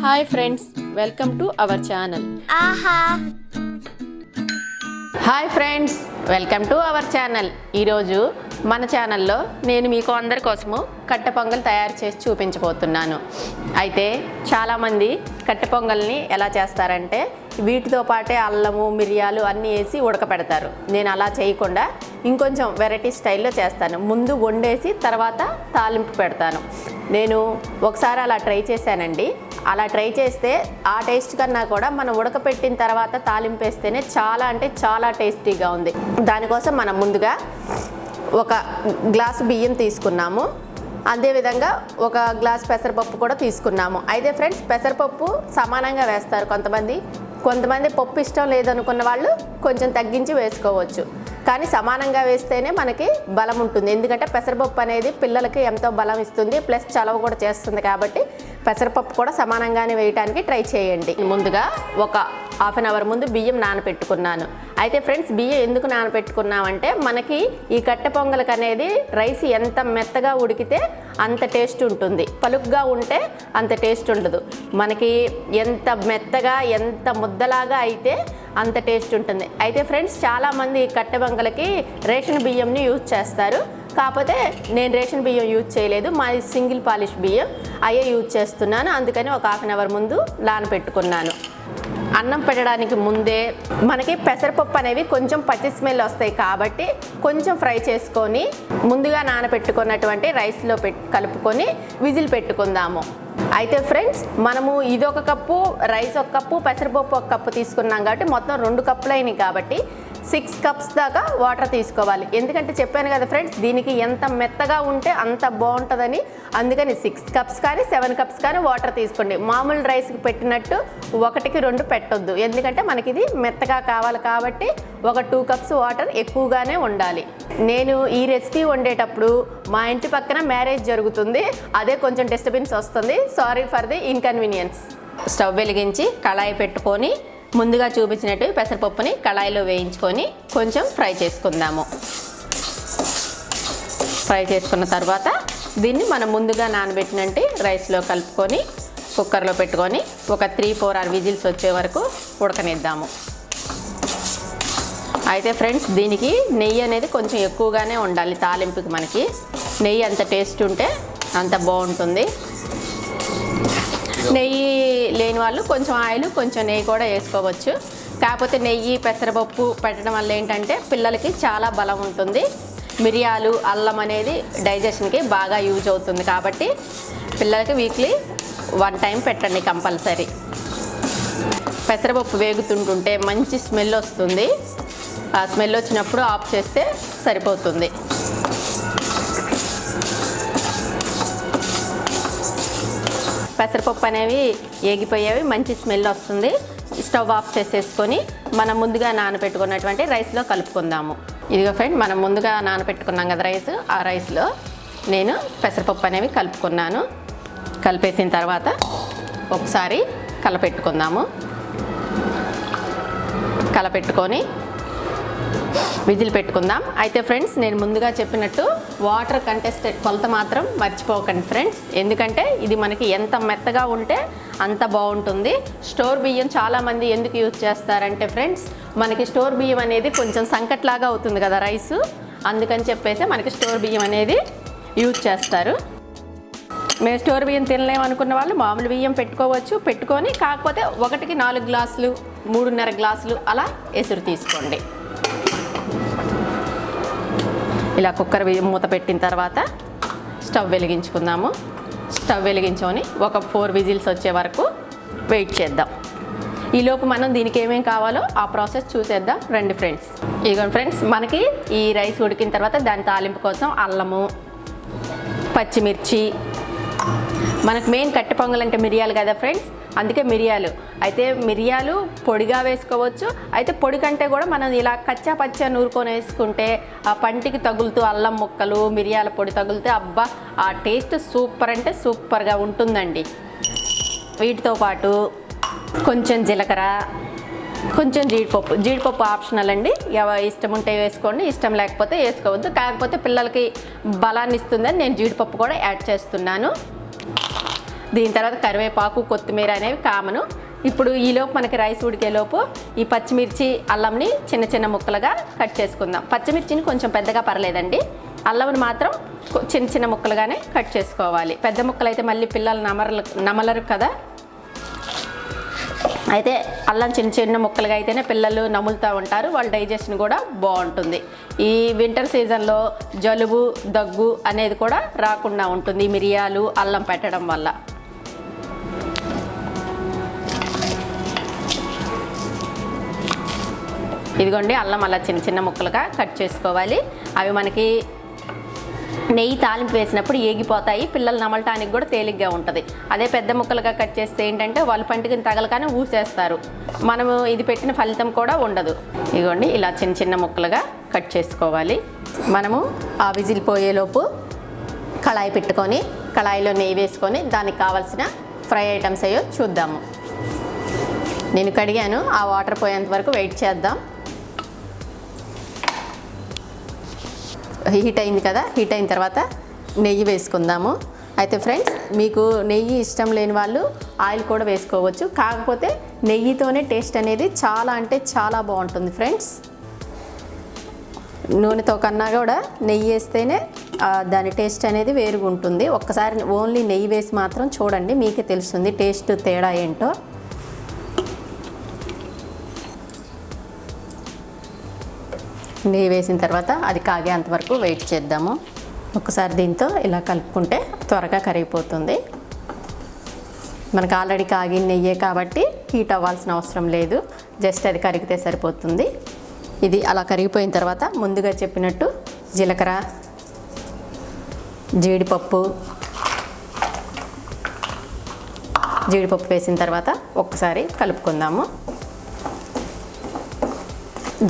Hi friends, welcome to our channel. ఆహా. Hi friends, welcome to our channel. ఈరోజు మన ఛానల్లో నేను మీకు అందరి కోసము కట్టె పొంగల్ తయారు చేసి చూపించబోతున్నాను. అయితే చాలామంది కట్టె పొంగల్ని ఎలా చేస్తారంటే వీటితో పాటే అల్లము మిరియాలు అన్నీ వేసి ఉడకపెడతారు. నేను అలా చేయకుండా ఇంకొంచెం వెరైటీ స్టైల్లో చేస్తాను. ముందు వండేసి తర్వాత తాలింపు పెడతాను. నేను ఒకసారి అలా ట్రై చేశానండి. అలా ట్రై చేస్తే ఆ టేస్ట్ కన్నా కూడా మనం ఉడకపెట్టిన తర్వాత తాలింపు వేస్తేనే చాలా అంటే చాలా టేస్టీగా ఉంది. దానికోసం మనం ముందుగా ఒక గ్లాసు బియ్యం తీసుకున్నాము. అదేవిధంగా ఒక గ్లాస్ పెసరపప్పు కూడా తీసుకున్నాము. అయితే ఫ్రెండ్స్, పెసరపప్పు సమానంగా వేస్తారు కొంతమంది పప్పు ఇష్టం లేదనుకున్న వాళ్ళు కొంచెం తగ్గించి వేసుకోవచ్చు. కానీ సమానంగా వేస్తేనే మనకి బలం ఉంటుంది. ఎందుకంటే పెసరపప్పు అనేది పిల్లలకి ఎంతో బలం ఇస్తుంది, ప్లస్ చలవ కూడా చేస్తుంది. కాబట్టి పెసరపప్పు కూడా సమానంగానే వేయడానికి ట్రై చేయండి. ముందుగా ఒక హాఫ్ అన్ అవర్ ముందు బియ్యం నానబెట్టుకున్నాను. అయితే ఫ్రెండ్స్, బియ్యం ఎందుకు నానబెట్టుకున్నామంటే మనకి ఈ కట్టె పొంగల్కి అనేది రైస్ ఎంత మెత్తగా ఉడికితే అంత టేస్ట్ ఉంటుంది, పలుగ్గా ఉంటే అంత టేస్ట్ ఉండదు. మనకి ఎంత మెత్తగా ఎంత ముద్దలాగా అయితే అంత టేస్ట్ ఉంటుంది. అయితే ఫ్రెండ్స్, చాలామంది కట్టె పొంగల్కి రేషన్ బియ్యంని యూజ్ చేస్తారు. కాకపోతే నేను రేషన్ బియ్యం యూజ్ చేయలేదు, మాది సింగిల్ పాలిష్ బియ్యం అయ్యే యూజ్ చేస్తున్నాను. అందుకని ఒక హాఫ్ అన్ అవర్ ముందు నానబెట్టుకున్నాను. అన్నం పెట్టడానికి ముందే మనకి పెసరపప్పు అనేవి కొంచెం పచ్చి స్మెల్ వస్తాయి కాబట్టి కొంచెం ఫ్రై చేసుకొని ముందుగా నానబెట్టుకున్నటువంటి రైస్లో కలుపుకొని విజిల్ పెట్టుకుందాము. అయితే ఫ్రెండ్స్, మనము ఇది ఒక కప్పు రైస్ ఒక కప్పు పెసరపప్పు ఒక కప్పు తీసుకున్నాం కాబట్టి మొత్తం 2 కప్పులు అయినాయి కాబట్టి 6 కప్స్ దాకా వాటర్ తీసుకోవాలి. ఎందుకంటే చెప్పాను కదా ఫ్రెండ్స్, దీనికి ఎంత మెత్తగా ఉంటే అంత బాగుంటుందని. అందుకని 6 కప్స్ కానీ 7 కప్స్ కానీ వాటర్ తీసుకోండి. మామూలు రైస్కి పెట్టినట్టు 1కి 2 పెట్టొద్దు. ఎందుకంటే మనకి ఇది మెత్తగా కావాలి కాబట్టి ఒక 2 కప్స్ వాటర్ ఎక్కువగానే ఉండాలి. నేను ఈ రెసిపీ వండేటప్పుడు మా ఇంటి పక్కన మ్యారేజ్ జరుగుతుంది, అదే కొంచెం డిస్టర్బెన్స్ వస్తుంది. Sorry for the inconvenience. Stove వెలిగించి కళాయి పెట్టుకొని ముందుగా చూపించినట్టు పెసరపప్పుని కళాయిలో వేయించుకొని కొంచెం ఫ్రై చేసుకుందాము. ఫ్రై చేసుకున్న తర్వాత దీన్ని మనం ముందుగా నానబెట్టినట్టు రైస్లో కలుపుకొని కుక్కర్లో పెట్టుకొని ఒక 3-4 విజిల్స్ వచ్చే వరకు ఉడకనిద్దాము. అయితే ఫ్రెండ్స్, దీనికి నెయ్యి అనేది కొంచెం ఎక్కువగానే ఉండాలి. తాలింపుకి మనకి నెయ్యి అంత టేస్ట్ ఉంటే అంత బాగుంటుంది. నెయ్యి లేని వాళ్ళు కొంచెం ఆయిల్ కొంచెం నెయ్యి కూడా వేసుకోవచ్చు. కాకపోతే నెయ్యి పెసరపప్పు పెట్టడం వల్ల ఏంటంటే పిల్లలకి చాలా బలం ఉంటుంది. మిరియాలు అల్లం అనేది డైజెషన్కి బాగా యూజ్ అవుతుంది కాబట్టి పిల్లలకి వీక్లీ 1 టైం పెట్టండి కంపల్సరీ. పెసరపప్పు వేగుతుంటుంటే మంచి స్మెల్ వస్తుంది. ఆ స్మెల్ వచ్చినప్పుడు ఆఫ్ చేస్తే సరిపోతుంది. పెసరపప్పు అనేవి ఏగిపోయేవి, మంచి స్మెల్ వస్తుంది. స్టవ్ ఆఫ్ చేసేసుకొని మనం ముందుగా నానబెట్టుకున్నటువంటి రైస్లో కలుపుకుందాము. ఇదిగో ఫ్రెండ్, మనం ముందుగా నానబెట్టుకున్నాం కదా రైస్, ఆ రైస్లో నేను పెసరపప్పు అనేవి కలుపుకున్నాను. కలిపేసిన తర్వాత ఒకసారి కలపెట్టుకుందాము. కలపెట్టుకొని విజిల్ పెట్టుకుందాం. అయితే ఫ్రెండ్స్, నేను ముందుగా చెప్పినట్టు వాటర్ కంటెస్టెడ్ కొలత మాత్రం మర్చిపోకండి ఫ్రెండ్స్. ఎందుకంటే ఇది మనకి ఎంత మెత్తగా ఉంటే అంత బాగుంటుంది. స్టోర్ బియ్యం చాలామంది ఎందుకు యూజ్ చేస్తారంటే ఫ్రెండ్స్, మనకి స్టోర్ బియ్యం అనేది కొంచెం సంకట్లాగా అవుతుంది కదా రైసు, అందుకని చెప్పేసి మనకి స్టోర్ బియ్యం అనేది యూజ్ చేస్తారు. మేము స్టోర్ బియ్యం తినలేమనుకున్న వాళ్ళు మామూలు బియ్యం పెట్టుకొని కాకపోతే 1కి 4 గ్లాసులు 3.5 గ్లాసులు అలా ఎసురు తీసుకోండి. ఇలా కుక్కర్ మూత పెట్టిన తర్వాత స్టవ్ వెలిగించుకుందాము. స్టవ్ వెలిగించుకొని ఒక 4 విజిల్స్ వచ్చే వరకు వెయిట్ చేద్దాం. ఈలోపు మనం దీనికి ఏమేమి కావాలో ఆ ప్రాసెస్ చూసేద్దాం రండి ఫ్రెండ్స్. ఇదిగోండి ఫ్రెండ్స్, మనకి ఈ రైస్ ఉడికిన తర్వాత దాని తాలింపు కోసం అల్లము, పచ్చిమిర్చి, మనకు మెయిన్ కట్టె పొంగల్ అంటే మిరియాలు కదా ఫ్రెండ్స్, అందుకే మిరియాలు. అయితే మిరియాలు పొడిగా వేసుకోవచ్చు. అయితే పొడి కంటే కూడా మనం ఇలా కచ్చా పచ్చా నూరుకొని వేసుకుంటే ఆ పంటికి తగులుతూ అల్లం ముక్కలు మిరియాల పొడి తగులితే అబ్బా ఆ టేస్ట్ సూపర్ అంటే సూపర్గా ఉంటుందండి. వీటితో పాటు కొంచెం జీలకర్ర, కొంచెం జీడిపప్పు ఆప్షనల్ అండి. ఇష్టం ఉంటే వేసుకోండి, ఇష్టం లేకపోతే వేసుకోవద్దు. కాకపోతే పిల్లలకి బలాన్ని ఇస్తుందని నేను జీడిపప్పు కూడా యాడ్ చేస్తున్నాను. దీని తర్వాత కరివేపాకు, కొత్తిమీర అనేవి కామను. ఇప్పుడు ఈలోపు మనకి రైస్ ఉడికేలోపు ఈ పచ్చిమిర్చి, అల్లంని చిన్న చిన్న ముక్కలుగా కట్ చేసుకుందాం. పచ్చిమిర్చిని కొంచెం పెద్దగా పర్లేదండి, అల్లంని మాత్రం చిన్న చిన్న ముక్కలుగానే కట్ చేసుకోవాలి. పెద్ద ముక్కలు అయితే మళ్ళీ పిల్లలు నమలరు కదా. అయితే అల్లం చిన్న చిన్న ముక్కలుగా అయితేనే పిల్లలు నములుతూ ఉంటారు, వాళ్ళ డైజెషన్ కూడా బాగుంటుంది. ఈ వింటర్ సీజన్లో జలుబు, దగ్గు అనేది కూడా రాకుండా ఉంటుంది మిరియాలు, అల్లం పెట్టడం వల్ల. ఇదిగోండి, అల్లం అలా చిన్న చిన్న ముక్కలుగా కట్ చేసుకోవాలి. అవి మనకి నెయ్యి తాలింపు వేసినప్పుడు ఏగిపోతాయి, పిల్లలు నమలటానికి కూడా తేలిగ్గా ఉంటుంది. అదే పెద్ద ముక్కలుగా కట్ చేస్తే ఏంటంటే వాళ్ళు పంటికి తగలగానే ఊసేస్తారు, మనము ఇది పెట్టిన ఫలితం కూడా ఉండదు. ఇదిగోండి, ఇలా చిన్న చిన్న ముక్కలుగా కట్ చేసుకోవాలి. మనము ఆ విజిల్ పోయేలోపు కళాయి పెట్టుకొని కళాయిలో నెయ్యి వేసుకొని దానికి కావాల్సిన ఫ్రై ఐటమ్స్ అయ్యో చూద్దాము. నేను కడిగాను, ఆ వాటర్ పోయేంత వరకు వెయిట్ చేద్దాం. హీట్ అయింది కదా, హీట్ అయిన తర్వాత నెయ్యి వేసుకుందాము. అయితే ఫ్రెండ్స్, మీకు నెయ్యి ఇష్టం లేని వాళ్ళు ఆయిల్ కూడా వేసుకోవచ్చు, కాకపోతే నెయ్యితోనే టేస్ట్ అనేది చాలా అంటే చాలా బాగుంటుంది ఫ్రెండ్స్. నూనెతో కన్నా కూడా నెయ్యి వేస్తేనే దాని టేస్ట్ అనేది వేరుగా ఉంటుంది. ఒక్కసారి ఓన్లీ నెయ్యి వేసి మాత్రం చూడండి, మీకే తెలుస్తుంది టేస్ట్ తేడా ఏంటో. నెయ్యి వేసిన తర్వాత అది కాగేంత వరకు వెయిట్ చేద్దాము. ఒకసారి దీంతో ఇలా కలుపుకుంటే త్వరగా కరిగిపోతుంది. మనకు ఆల్రెడీ కాగిన నెయ్యే కాబట్టి హీట్ అవ్వాల్సిన అవసరం లేదు, జస్ట్ అది కరిగితే సరిపోతుంది. ఇది అలా కరిగిపోయిన తర్వాత ముందుగా చెప్పినట్టు జీలకర్ర, జీడిపప్పు వేసిన తర్వాత ఒక్కసారి కలుపుకుందాము.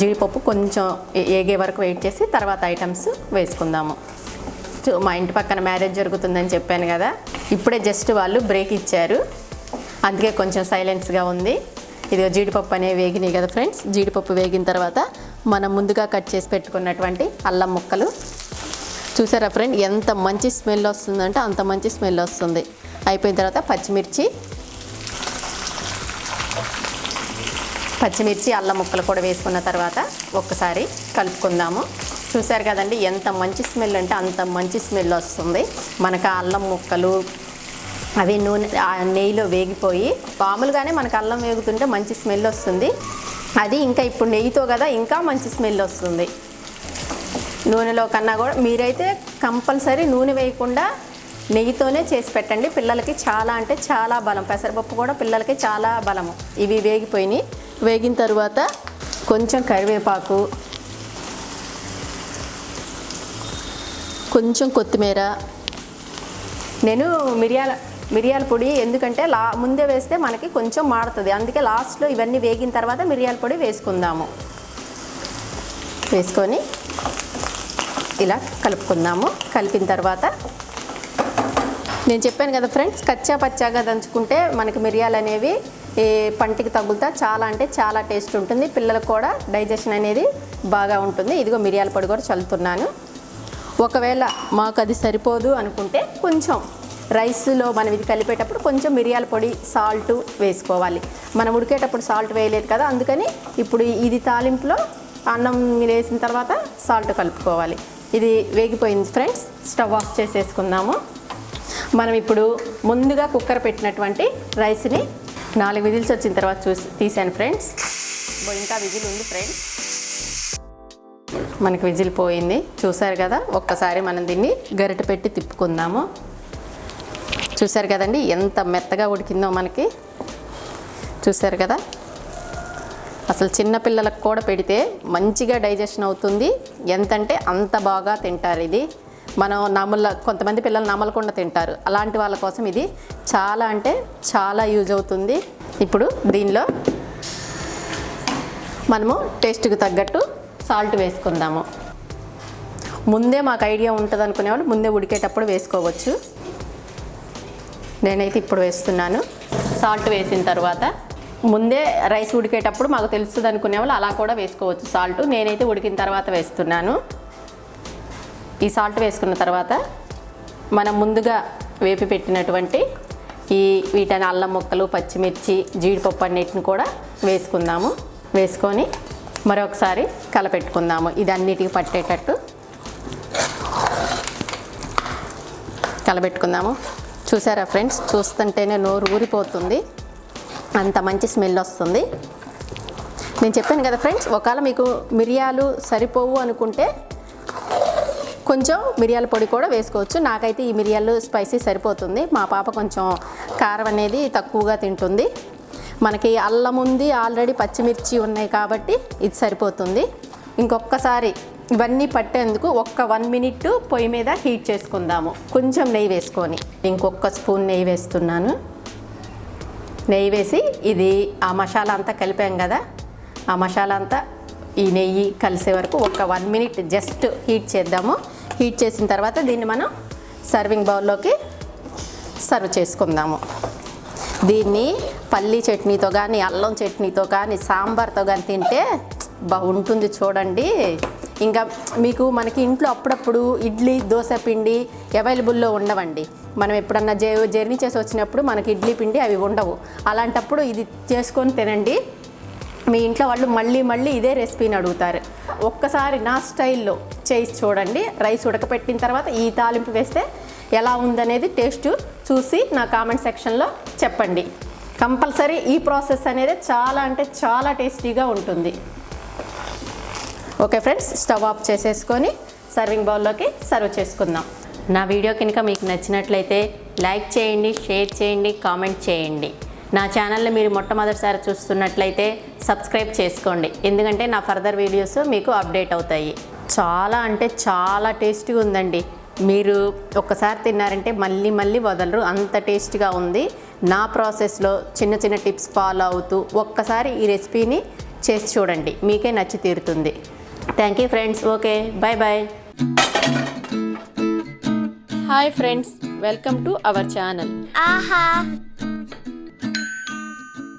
జీడిపప్పు కొంచెం ఏగే వరకు వెయిట్ చేసి తర్వాత ఐటమ్స్ వేసుకుందాము. మా ఇంటి పక్కన మ్యారేజ్ జరుగుతుందని చెప్పాను కదా, ఇప్పుడే జస్ట్ వాళ్ళు బ్రేక్ ఇచ్చారు, అందుకే కొంచెం సైలెన్స్గా ఉంది. ఇదిగో జీడిపప్పు అనేవి వేగినాయి కదా ఫ్రెండ్స్. జీడిపప్పు వేగిన తర్వాత మనం ముందుగా కట్ చేసి పెట్టుకున్నటువంటి అల్లం ముక్కలు చూసారా ఫ్రెండ్, ఎంత మంచి స్మెల్ వస్తుందంటే అంత మంచి స్మెల్ వస్తుంది. అయిపోయిన తర్వాత పచ్చిమిర్చి, అల్లం ముక్కలు కూడా వేసుకున్న తర్వాత ఒక్కసారి కలుపుకుందాము. చూసారు కదండి, ఎంత మంచి స్మెల్ అంటే అంత మంచి స్మెల్ వస్తుంది. మనకు ఆ అల్లం ముక్కలు అవి నెయ్యిలో వేగిపోయి, మామూలుగానే మనకు అల్లం వేగుతుంటే మంచి స్మెల్ వస్తుంది, అది ఇంకా ఇప్పుడు నెయ్యితో కదా ఇంకా మంచి స్మెల్ వస్తుంది. నూనెలో కన్నా కూడా మీరైతే కంపల్సరీ నూనె వేయకుండా నెయ్యితోనే చేసి పెట్టండి, పిల్లలకి చాలా అంటే చాలా బలం. పెసరపప్పు కూడా పిల్లలకి చాలా బలము. ఇవి వేగిపోయినాయి. వేగిన తర్వాత కొంచెం కరివేపాకు, కొంచెం కొత్తిమీర. నేను మిరియాల పొడి ఎందుకంటే ముందే వేస్తే మనకి కొంచెం మాడుతుంది, అందుకే లాస్ట్లో ఇవన్నీ వేగిన తర్వాత మిరియాల పొడి వేసుకుందాము. వేసుకొని ఇలా కలుపుకుందాము. కలిపిన తర్వాత నేను చెప్పాను కదా ఫ్రెండ్స్, కచ్చా పచ్చాగా దంచుకుంటే మనకి మిరియాలు అనేవి పంటికి తగులుతా చాలా అంటే చాలా టేస్ట్ ఉంటుంది, పిల్లలకు కూడా డైజెషన్ అనేది బాగా ఉంటుంది. ఇదిగో మిరియాల పొడి కూడా చల్లుతున్నాను. ఒకవేళ మాకు అది సరిపోదు అనుకుంటే కొంచెం రైస్లో మనం ఇది కలిపేటప్పుడు కొంచెం మిరియాల పొడి, సాల్ట్ వేసుకోవాలి. మనం ఉడికేటప్పుడు సాల్ట్ వేయలేదు కదా, అందుకని ఇప్పుడు ఇది తాలింపులో అన్నం వేసిన తర్వాత సాల్ట్ కలుపుకోవాలి. ఇది వేగిపోయింది ఫ్రెండ్స్, స్టవ్ ఆఫ్ చేసేసుకుందాము. మనం ఇప్పుడు ముందుగా కుక్కర్ పెట్టినటువంటి రైస్ని 4 విజిల్స్ వచ్చిన తర్వాత తీసాను ఫ్రెండ్స్. ఇంకా విజిల్ ఉంది ఫ్రెండ్స్, మనకి విజిల్ పోయింది చూసారు కదా. ఒక్కసారి మనం దీన్ని గరిట పెట్టి తిప్పుకుందాము. చూసారు కదండి ఎంత మెత్తగా ఉడికిందో మనకి, చూసారు కదా. అసలు చిన్నపిల్లలకు కూడా పెడితే మంచిగా డైజెషన్ అవుతుంది, ఎంతంటే అంత బాగా తింటారు. ఇది మనం కొంతమంది పిల్లలు నమలకుండా తింటారు, అలాంటి వాళ్ళ కోసం ఇది చాలా అంటే చాలా యూజ్ అవుతుంది. ఇప్పుడు దీనిలో మనము టేస్ట్కి తగ్గట్టు సాల్ట్ వేసుకుందాము. ముందే మాకు ఐడియా ఉంటుంది అనుకునేవాళ్ళు ముందే ఉడికేటప్పుడు వేసుకోవచ్చు, నేనైతే ఇప్పుడు వేస్తున్నాను. సాల్ట్ వేసిన తర్వాత ముందే రైస్ ఉడికేటప్పుడు మాకు తెలుస్తుంది అనుకునేవాళ్ళు అలా కూడా వేసుకోవచ్చు సాల్ట్, నేనైతే ఉడికిన తర్వాత వేస్తున్నాను. ఈ సాల్ట్ వేసుకున్న తర్వాత మనం ముందుగా వేపి పెట్టినటువంటి వీటిని అల్లం ముక్కలు, పచ్చిమిర్చి, జీడిపప్పు అన్నిటిని కూడా వేసుకుందాము. వేసుకొని మరొకసారి కలపెట్టుకుందాము. ఇది అన్నిటికి పట్టేటట్టు కలబెట్టుకుందాము. చూసారా ఫ్రెండ్స్, చూస్తుంటేనే నోరు ఊరిపోతుంది, అంత మంచి స్మెల్ వస్తుంది. నేను చెప్పాను కదా ఫ్రెండ్స్, ఒకవేళ మీకు మిరియాలు సరిపోవు అనుకుంటే కొంచెం మిరియాల పొడి కూడా వేసుకోవచ్చు. నాకైతే ఈ మిరియాలు స్పైసీ సరిపోతుంది. మా పాప కొంచెం కారం అనేది తక్కువగా తింటుంది. మనకి అల్లం ఉంది, ఆల్రెడీ పచ్చిమిర్చి ఉన్నాయి కాబట్టి ఇది సరిపోతుంది. ఇంకొకసారి ఇవన్నీ పట్టేందుకు 1 మినిట్ పొయ్యి మీద హీట్ చేసుకుందాము. కొంచెం నెయ్యి వేసుకొని, ఇంకొక స్పూన్ నెయ్యి వేస్తున్నాను. నెయ్యి వేసి ఇది ఆ మసాలా అంతా కలిపాం కదా, ఆ మసాలా అంతా ఈ నెయ్యి కలిసే వరకు 1 మినిట్ జస్ట్ హీట్ చేద్దాము. హీట్ చేసిన తర్వాత దీన్ని మనం సర్వింగ్ బౌల్లోకి సర్వ్ చేసుకుందాము. దీన్ని పల్లీ చట్నీతో కానీ, అల్లం చట్నీతో కానీ, సాంబార్తో కానీ తింటే బాగుంటుంది చూడండి. ఇంకా మీకు మనకి ఇంట్లో అప్పుడప్పుడు ఇడ్లీ, దోశ పిండి అవైలబుల్లో ఉండవండి. మనం ఎప్పుడన్నా జర్నీ చేసి వచ్చినప్పుడు మనకి ఇడ్లీ పిండి అవి ఉండవు. అలాంటప్పుడు ఇది చేసుకొని తినండి. మీ ఇంట్లో వాళ్ళు మళ్ళీ మళ్ళీ ఇదే రెసిపీని అడుగుతారు. ఒక్కసారి నా స్టైల్లో చేసి చూడండి. రైస్ ఉడకపెట్టిన తర్వాత ఈ తాలింపు వేస్తే ఎలా ఉందనేది టేస్ట్ చూసి నా కామెంట్ సెక్షన్లో చెప్పండి. కంపల్సరీ ఈ ప్రాసెస్ అనేది చాలా అంటే చాలా టేస్టీగా ఉంటుంది. ఓకే ఫ్రెండ్స్, స్టవ్ ఆఫ్ చేసేసుకొని సర్వింగ్ బౌల్లోకి సర్వ్ చేసుకుందాం. నా వీడియో కనుక మీకు నచ్చినట్లయితే లైక్ చేయండి, షేర్ చేయండి, కామెంట్ చేయండి. నా ఛానల్ని మీరు మొట్టమొదటిసారి చూస్తున్నట్లయితే సబ్స్క్రైబ్ చేసుకోండి, ఎందుకంటే నా ఫర్దర్ వీడియోస్ మీకు అప్డేట్ అవుతాయి. చాలా అంటే చాలా టేస్టీగా ఉందండి. మీరు ఒక్కసారి తిన్నారంటే మళ్ళీ మళ్ళీ వదలరు, అంత టేస్టీగా ఉంది. నా ప్రాసెస్లో చిన్న చిన్న టిప్స్ ఫాలో అవుతూ ఒక్కసారి ఈ రెసిపీని చేసి చూడండి, మీకే నచ్చి తీరుతుంది. Thank you friends. Okay, bye bye. Hi friends, welcome to our channel. ఆహా.